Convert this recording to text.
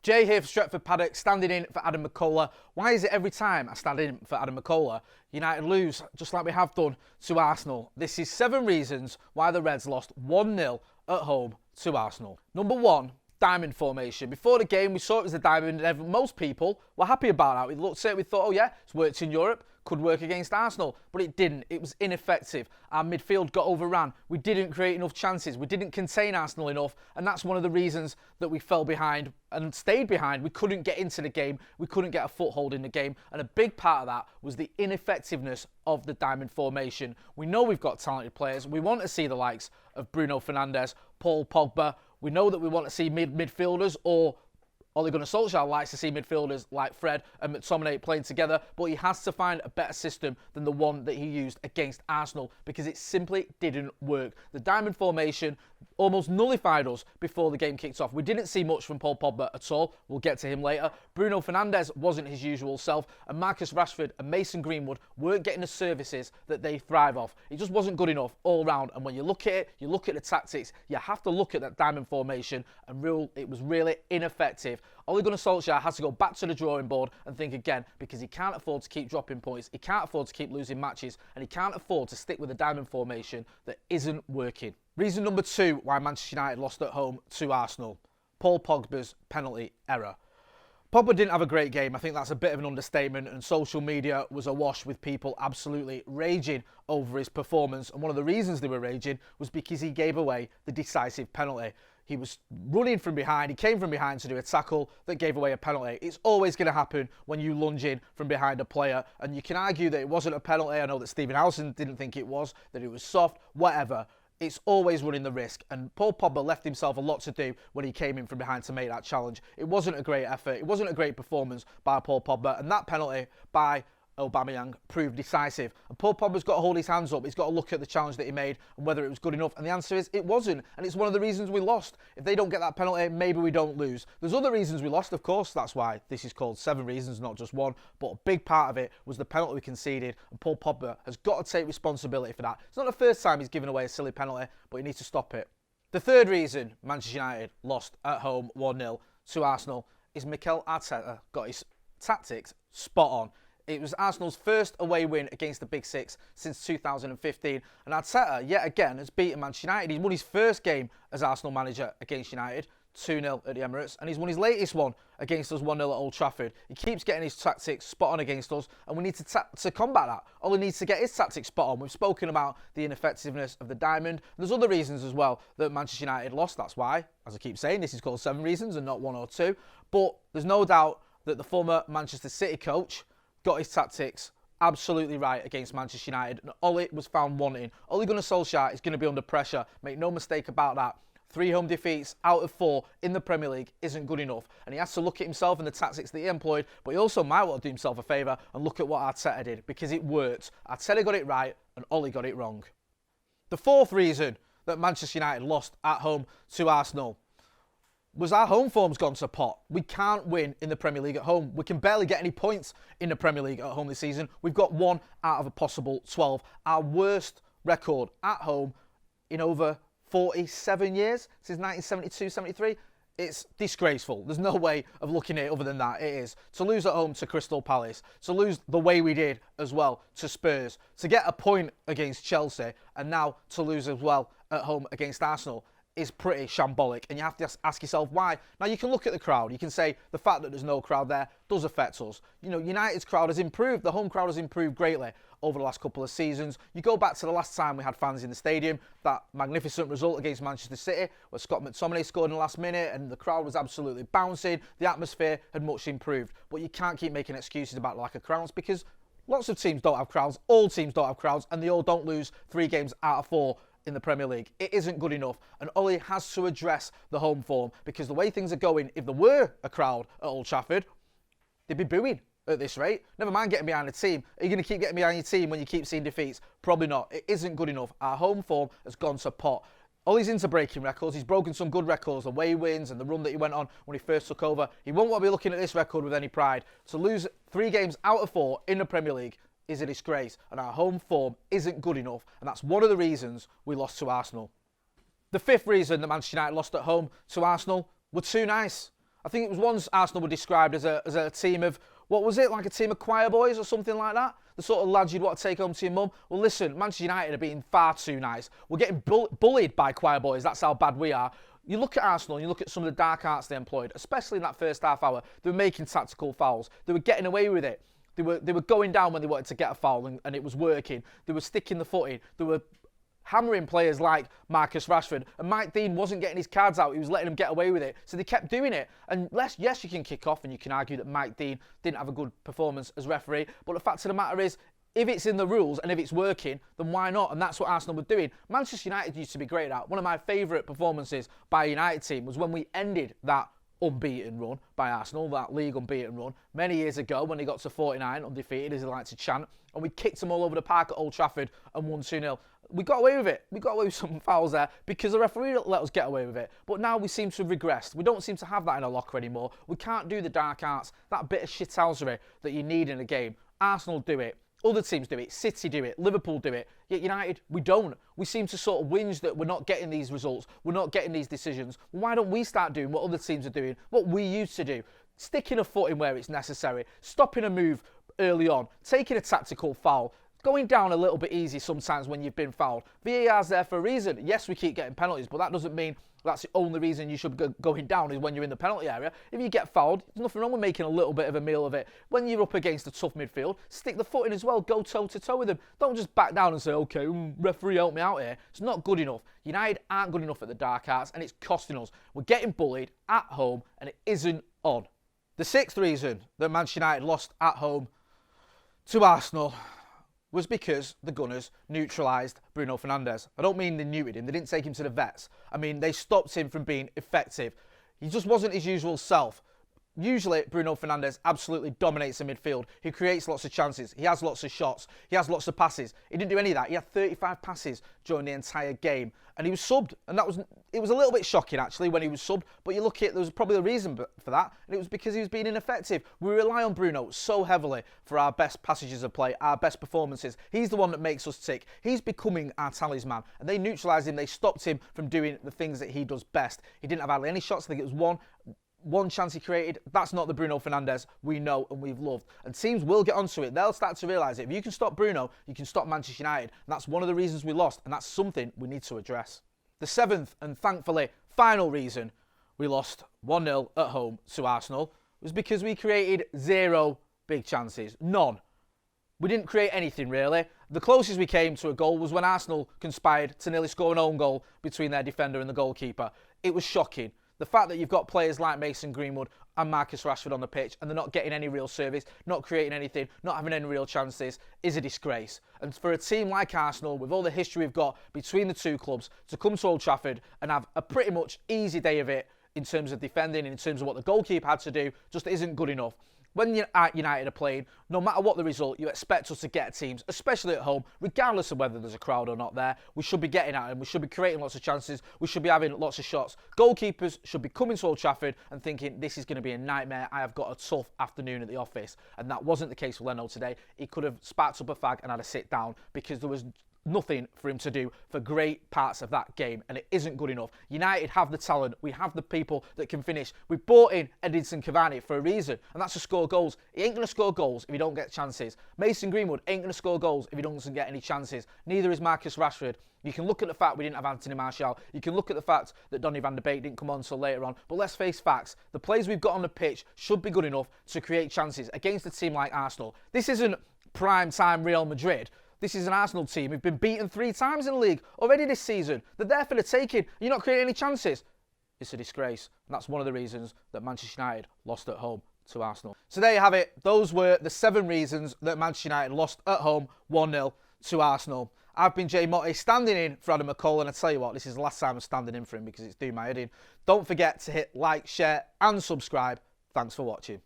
Jay here for Stretford Paddock, standing in for Adam McCullough. Why is it every time I stand in for Adam McCullough, United lose, just like we have done to Arsenal? This is 7 reasons why the Reds lost 1-0 at home to Arsenal. Number 1, diamond formation. Before the game, we saw it was a diamond, and most people were happy about that. We looked at it, we thought, oh yeah, it's worked in Europe, could work against Arsenal, but it didn't. It was ineffective. Our midfield got overran. We didn't create enough chances. We didn't contain Arsenal enough, and that's one of the reasons that we fell behind and stayed behind. We couldn't get into the game. We couldn't get a foothold in the game, and a big part of that was the ineffectiveness of the diamond formation. We know we've got talented players. We want to see the likes of Bruno Fernandes, Paul Pogba. We know that we want to see midfielders, or Ole Gunnar Solskjaer likes to see midfielders like Fred and McTominay playing together, but he has to find a better system than the one that he used against Arsenal because it simply didn't work. The diamond formation almost nullified us before the game kicked off. We didn't see much from Paul Pogba at all. We'll get to him later. Bruno Fernandes wasn't his usual self, and Marcus Rashford and Mason Greenwood weren't getting the services that they thrive off. It just wasn't good enough all round, and when you look at it, you look at the tactics, you have to look at that diamond formation, and it was really ineffective. Ole Gunnar Solskjaer has to go back to the drawing board and think again, because he can't afford to keep dropping points, he can't afford to keep losing matches, and he can't afford to stick with a diamond formation that isn't working. Reason number 2 why Manchester United lost at home to Arsenal: Paul Pogba's penalty error. Pogba didn't have a great game. I think that's a bit of an understatement, and social media was awash with people absolutely raging over his performance, and one of the reasons they were raging was because he gave away the decisive penalty. He was running from behind, he came from behind to do a tackle that gave away a penalty. It's always going to happen when you lunge in from behind a player, and you can argue that it wasn't a penalty. I know that Stephen Howson didn't think it was, that it was soft, whatever. It's always running the risk, and Paul Pogba left himself a lot to do when he came in from behind to make that challenge. It wasn't a great effort, it wasn't a great performance by Paul Pogba, and that penalty by Aubameyang proved decisive. And Paul Pogba's got to hold his hands up. He's got to look at the challenge that he made and whether it was good enough. And the answer is it wasn't. And it's one of the reasons we lost. If they don't get that penalty, maybe we don't lose. There's other reasons we lost, of course. That's why this is called 7 reasons, not just 1. But a big part of it was the penalty we conceded. And Paul Pogba has got to take responsibility for that. It's not the first time he's given away a silly penalty, but he needs to stop it. The third reason Manchester United lost at home 1-0 to Arsenal is Mikel Arteta got his tactics spot on. It was Arsenal's first away win against the Big Six since 2015. And Arteta, yet again, has beaten Manchester United. He's won his first game as Arsenal manager against United, 2-0 at the Emirates. And he's won his latest one against us, 1-0 at Old Trafford. He keeps getting his tactics spot on against us, and we need to combat that. Ole needs to get his tactics spot on. We've spoken about the ineffectiveness of the diamond. There's other reasons as well that Manchester United lost. That's why, as I keep saying, this is called 7 reasons and not 1 or 2. But there's no doubt that the former Manchester City coach got his tactics absolutely right against Manchester United, and Ole was found wanting. Ole Gunnar Solskjaer is going to be under pressure, make no mistake about that. 3 home defeats out of 4 in the Premier League isn't good enough, and he has to look at himself and the tactics that he employed, but he also might want to do himself a favour and look at what Arteta did, because it worked. Arteta got it right and Ole got it wrong. The 4th reason that Manchester United lost at home to Arsenal was our home form's gone to pot. We can't win in the Premier League at home. We can barely get any points in the Premier League at home this season. We've got 1 out of a possible 12. Our worst record at home in over 47 years, since 1972-73. It's disgraceful. There's no way of looking at it other than that. It is. To lose at home to Crystal Palace, to lose the way we did as well to Spurs, to get a point against Chelsea, and now to lose as well at home against Arsenal is pretty shambolic, and you have to ask yourself why. Now, you can look at the crowd. You can say the fact that there's no crowd there does affect us. You know, United's crowd has improved. The home crowd has improved greatly over the last couple of seasons. You go back to the last time we had fans in the stadium, that magnificent result against Manchester City, where Scott McTominay scored in the last minute, and the crowd was absolutely bouncing. The atmosphere had much improved. But you can't keep making excuses about the lack of crowds, because lots of teams don't have crowds. All teams don't have crowds, and they all don't lose 3 games out of 4 in the Premier League. It isn't good enough, and Ole has to address the home form, because the way things are going, if there were a crowd at Old Trafford, they'd be booing at this rate. Never mind getting behind the team. Are you going to keep getting behind your team when you keep seeing defeats? Probably not. It isn't good enough. Our home form has gone to pot. Ole's into breaking records. He's broken some good records, away wins and the run that he went on when he first took over. He won't want to be looking at this record with any pride. To lose 3 games out of 4 in the Premier League is a disgrace, and our home form isn't good enough, and that's one of the reasons we lost to Arsenal. The 5th reason that Manchester United lost at home to Arsenal were too nice. I think it was once Arsenal were described as a team of, what was it, like a team of choir boys or something like that? The sort of lads you'd want to take home to your mum. Well, listen, Manchester United are being far too nice. We're getting bullied by choir boys. That's how bad we are. You look at Arsenal and you look at some of the dark arts they employed, especially in that first half hour. They were making tactical fouls. They were getting away with it. They were going down when they wanted to get a foul and it was working. They were sticking the foot in. They were hammering players like Marcus Rashford, and Mike Dean wasn't getting his cards out. He was letting them get away with it. So they kept doing it. And yes, you can kick off and you can argue that Mike Dean didn't have a good performance as referee. But the fact of the matter is, if it's in the rules and if it's working, then why not? And that's what Arsenal were doing. Manchester United used to be great at that. One of my favourite performances by a United team was when we ended that unbeaten run by Arsenal, that league unbeaten run, many years ago when they got to 49 undefeated, as they like to chant, and we kicked them all over the park at Old Trafford and won 2-0. We got away with it. We got away with some fouls there because the referee let us get away with it. But now we seem to have regressed. We don't seem to have that in our locker anymore. We can't do the dark arts, that bit of shithousery that you need in a game. Arsenal do it. Other teams do it. City do it. Liverpool do it. Yet United, we don't. We seem to sort of whinge that we're not getting these results. We're not getting these decisions. Why don't we start doing what other teams are doing, what we used to do? Sticking a foot in where it's necessary. Stopping a move early on. Taking a tactical foul. Going down a little bit easy sometimes when you've been fouled. VAR's there for a reason. Yes, we keep getting penalties, but that doesn't mean that's the only reason you should be going down is when you're in the penalty area. If you get fouled, there's nothing wrong with making a little bit of a meal of it. When you're up against a tough midfield, stick the foot in as well. Go toe-to-toe with them. Don't just back down and say, okay, referee, help me out here. It's not good enough. United aren't good enough at the dark arts, and it's costing us. We're getting bullied at home, and it isn't on. The sixth reason that Manchester United lost at home to Arsenal was because the Gunners neutralised Bruno Fernandes. I don't mean they neutered him, they didn't take him to the vets. I mean, they stopped him from being effective. He just wasn't his usual self. Usually, Bruno Fernandes absolutely dominates the midfield. He creates lots of chances. He has lots of shots. He has lots of passes. He didn't do any of that. He had 35 passes during the entire game. And he was subbed. And it was a little bit shocking, actually, when he was subbed. But you look at it, there was probably a reason for that. And it was because he was being ineffective. We rely on Bruno so heavily for our best passages of play, our best performances. He's the one that makes us tick. He's becoming our talisman. And they neutralised him. They stopped him from doing the things that he does best. He didn't have hardly any shots. I think it was one chance he created. That's not the Bruno Fernandes we know and we've loved. And teams will get onto it. They'll start to realise it. If you can stop Bruno, you can stop Manchester United. And that's one of the reasons we lost. And that's something we need to address. The seventh and thankfully final reason we lost 1-0 at home to Arsenal was because we created zero big chances. None. We didn't create anything really. The closest we came to a goal was when Arsenal conspired to nearly score an own goal between their defender and the goalkeeper. It was shocking. The fact that you've got players like Mason Greenwood and Marcus Rashford on the pitch and they're not getting any real service, not creating anything, not having any real chances is a disgrace. And for a team like Arsenal, with all the history we've got between the two clubs, to come to Old Trafford and have a pretty much easy day of it in terms of defending, in terms of what the goalkeeper had to do, just isn't good enough. When United are playing, no matter what the result, you expect us to get at teams, especially at home, regardless of whether there's a crowd or not there. We should be getting at them. We should be creating lots of chances. We should be having lots of shots. Goalkeepers should be coming to Old Trafford and thinking, this is going to be a nightmare. I have got a tough afternoon at the office. And that wasn't the case for Leno today. He could have sparked up a fag and had a sit down because there was nothing for him to do for great parts of that game, and it isn't good enough. United have the talent. We have the people that can finish. We brought in Edinson Cavani for a reason, and that's to score goals. He ain't going to score goals if he don't get chances. Mason Greenwood ain't going to score goals if he doesn't get any chances. Neither is Marcus Rashford. You can look at the fact we didn't have Anthony Martial. You can look at the fact that Donny van de Beek didn't come on until later on. But let's face facts. The players we've got on the pitch should be good enough to create chances against a team like Arsenal. This isn't prime-time Real Madrid. This is an Arsenal team who've been beaten 3 times in the league already this season. They're there for the taking. You're not creating any chances. It's a disgrace. And that's one of the reasons that Manchester United lost at home to Arsenal. So there you have it. Those were the 7 reasons that Manchester United lost at home 1-0 to Arsenal. I've been Jay Motti, standing in for Adam McCall, and I tell you what, this is the last time I'm standing in for him because it's doing my head in. Don't forget to hit like, share and subscribe. Thanks for watching.